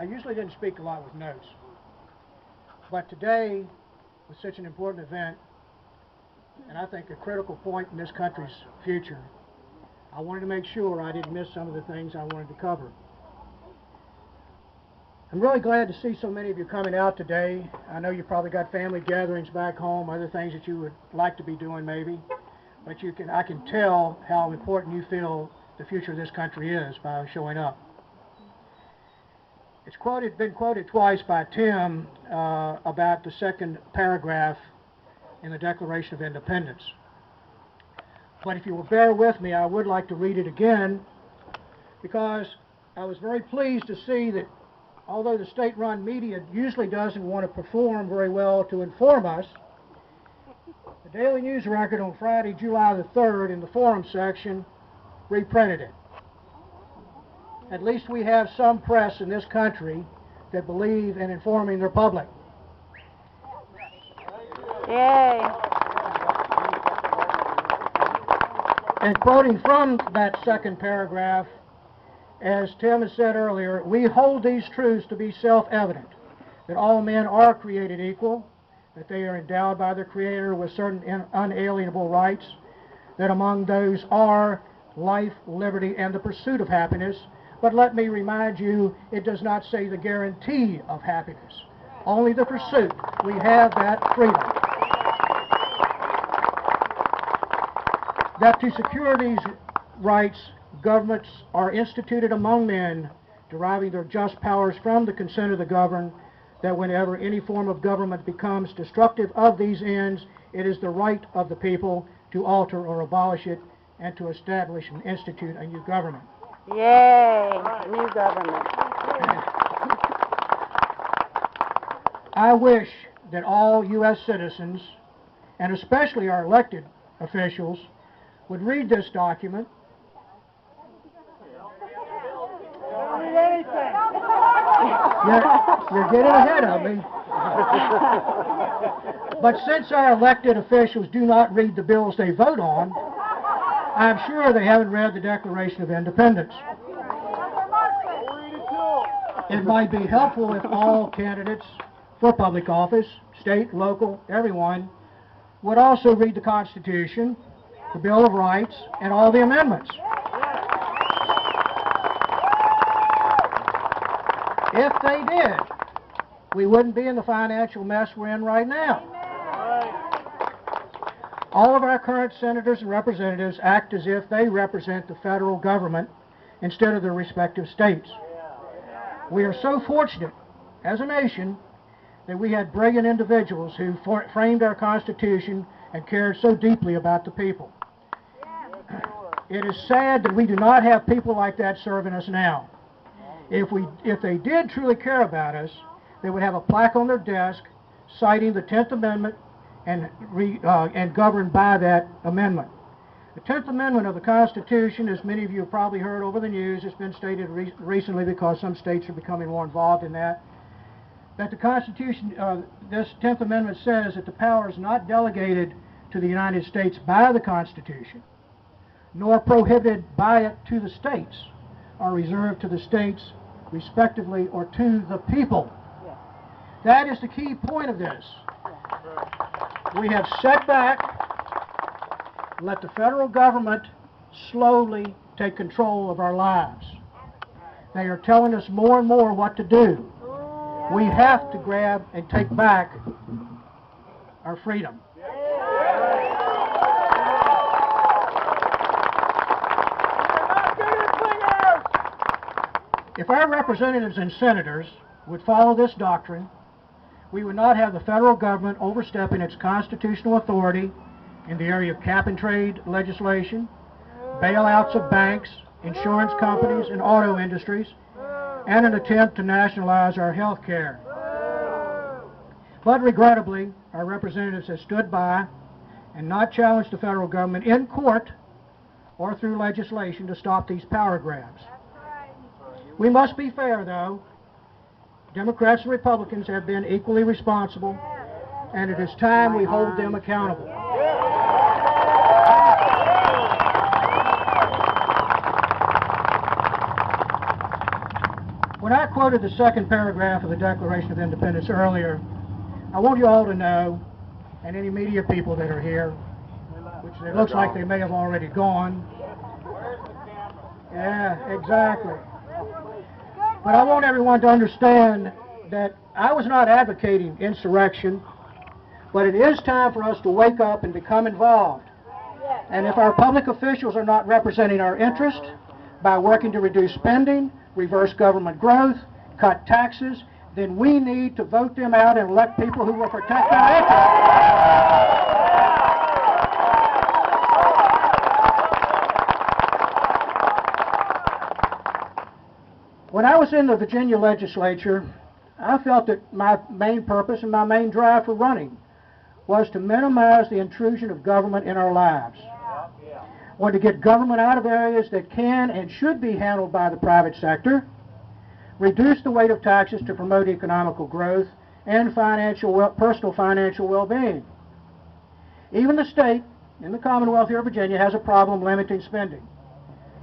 I usually didn't speak a lot with notes, but today was such an important event, and I think a critical point in this country's future. I wanted to make sure I didn't miss some of the things I wanted to cover. I'm really glad to see so many of you coming out today. I know you probably got family gatherings back home, other things that you would like to be doing maybe, but I can tell how important you feel the future of this country is by showing up. It's been quoted twice by Tim about the second paragraph in the Declaration of Independence. But if you will bear with me, I would like to read it again, because I was very pleased to see that although the state-run media usually doesn't want to perform very well to inform us, the Daily News Record on Friday, July the 3rd, in the forum section, reprinted it. At least we have some press in this country that believe in informing their public. Yay! And quoting from that second paragraph, as Tim has said earlier, we hold these truths to be self-evident, that all men are created equal, that they are endowed by their Creator with certain unalienable rights, that among those are life, liberty, and the pursuit of happiness. But let me remind you, it does not say the guarantee of happiness, only the pursuit. We have that freedom. That to secure these rights, governments are instituted among men, deriving their just powers from the consent of the governed, that whenever any form of government becomes destructive of these ends, it is the right of the people to alter or abolish it, and to establish and institute a new government. Yay! New government. I wish that all U.S. citizens, and especially our elected officials, would read this document. You're getting ahead of me. But since our elected officials do not read the bills they vote on, I'm sure they haven't read the Declaration of Independence. It might be helpful if all candidates for public office, state, local, everyone, would also read the Constitution, the Bill of Rights, and all the amendments. If they did, we wouldn't be in the financial mess we're in right now. All of our current senators and representatives act as if they represent the federal government instead of their respective states. We are so fortunate as a nation that we had brilliant individuals who framed our Constitution and cared so deeply about the people. It is sad that we do not have people like that serving us now. If they did truly care about us, they would have a plaque on their desk citing the 10th Amendment and governed by that amendment. The 10th Amendment of the Constitution, as many of you have probably heard over the news, has been stated recently because some states are becoming more involved in that the Constitution, this 10th Amendment says that the power is not delegated to the United States by the Constitution, nor prohibited by it to the states, are reserved to the states respectively or to the people. That is the key point of this. We have set back, let the federal government slowly take control of our lives. They are telling us more and more what to do. We have to grab and take back our freedom. If our representatives and senators would follow this doctrine, we would not have the federal government overstepping its constitutional authority in the area of cap-and-trade legislation, bailouts of banks, insurance companies, and auto industries, and an attempt to nationalize our health care. But regrettably, our representatives have stood by and not challenged the federal government in court or through legislation to stop these power grabs. We must be fair, though. Democrats and Republicans have been equally responsible, and it is time we hold them accountable. When I quoted the second paragraph of the Declaration of Independence earlier, I want you all to know, and any media people that are here, which it looks like they may have already gone. Yeah, exactly. But I want everyone to understand that I was not advocating insurrection, but it is time for us to wake up and become involved. And if our public officials are not representing our interest by working to reduce spending, reverse government growth, cut taxes, then we need to vote them out and elect people who will protect our interests. When I was in the Virginia legislature, I felt that my main purpose and my main drive for running was to minimize the intrusion of government in our lives. Or to get government out of areas that can and should be handled by the private sector, reduce the weight of taxes to promote economical growth and personal financial well-being. Even the state, in the Commonwealth here of Virginia, has a problem limiting spending.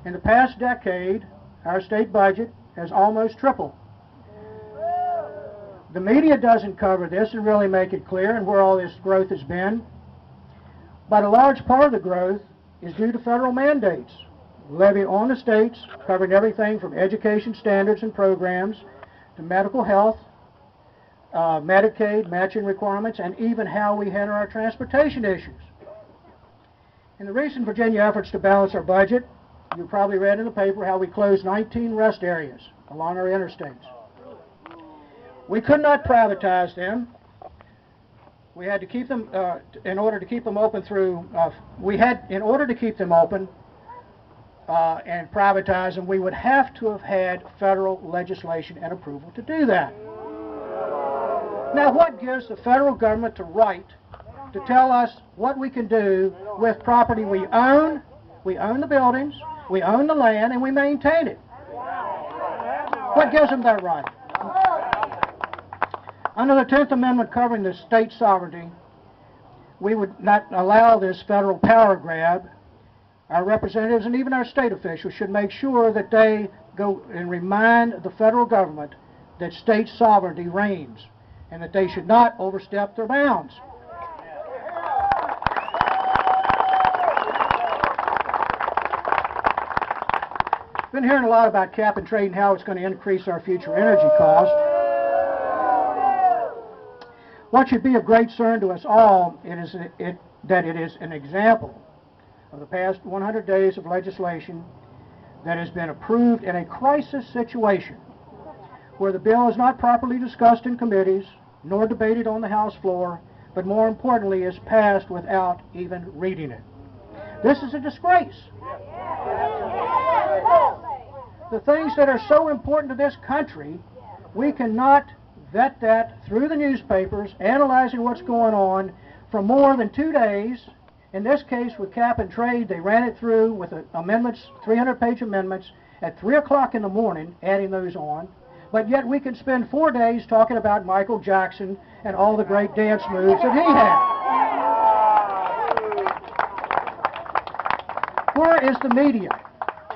In the past decade, our state budget has almost tripled. The media doesn't cover this and really make it clear and where all this growth has been, but a large part of the growth is due to federal mandates levied on the states, covering everything from education standards and programs to medical health, Medicaid, matching requirements, and even how we handle our transportation issues. In the recent Virginia efforts to balance our budget, you probably read in the paper how we closed 19 rest areas along our interstates. We could not privatize them. We had to keep them, in order to keep them open and privatize them, we would have to have had federal legislation and approval to do that. Now, what gives the federal government the right to tell us what we can do with property we own? We own the buildings, we own the land, and we maintain it. What gives them that right? Under the 10th Amendment covering the state sovereignty, we would not allow this federal power grab. Our representatives and even our state officials should make sure that they go and remind the federal government that state sovereignty reigns and that they should not overstep their bounds. Been hearing a lot about cap and trade and how it's going to increase our future energy costs. What should be of great concern to us all that it is an example of the past 100 days of legislation that has been approved in a crisis situation where the bill is not properly discussed in committees nor debated on the House floor, but more importantly is passed without even reading it. This is a disgrace. The things that are so important to this country, we cannot vet that through the newspapers, analyzing what's going on for more than 2 days. In this case, with cap and trade, they ran it through with amendments, 300-page amendments, at 3 o'clock in the morning, adding those on. But yet we can spend 4 days talking about Michael Jackson and all the great dance moves that he had. Where is the media?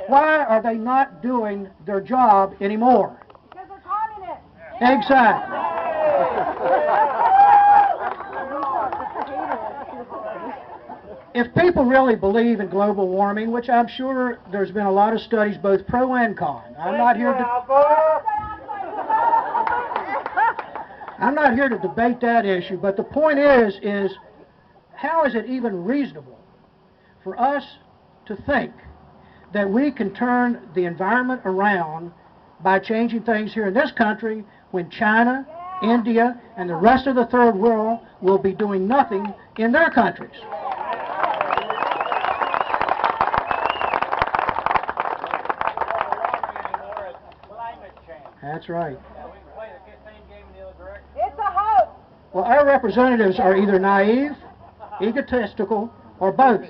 Why are they not doing their job anymore? Because they're communists. Exactly. If people really believe in global warming, which I'm sure there's been a lot of studies, both pro and con, I'm not here to debate that issue, but the point is how is it even reasonable for us to think that we can turn the environment around by changing things here in this country when China, India, and the rest of the third world will be doing nothing in their countries? That's right. It's a hoax. Well, our representatives are either naive, egotistical, or both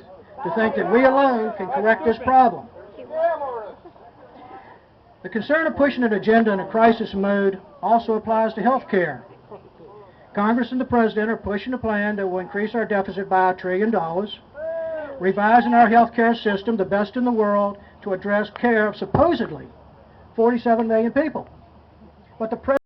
to think that we alone can correct this problem. The concern of pushing an agenda in a crisis mode also applies to health care. Congress and the President are pushing a plan that will increase our deficit by $1 trillion, revising our health care system, the best in the world, to address care of supposedly 47 million people. but the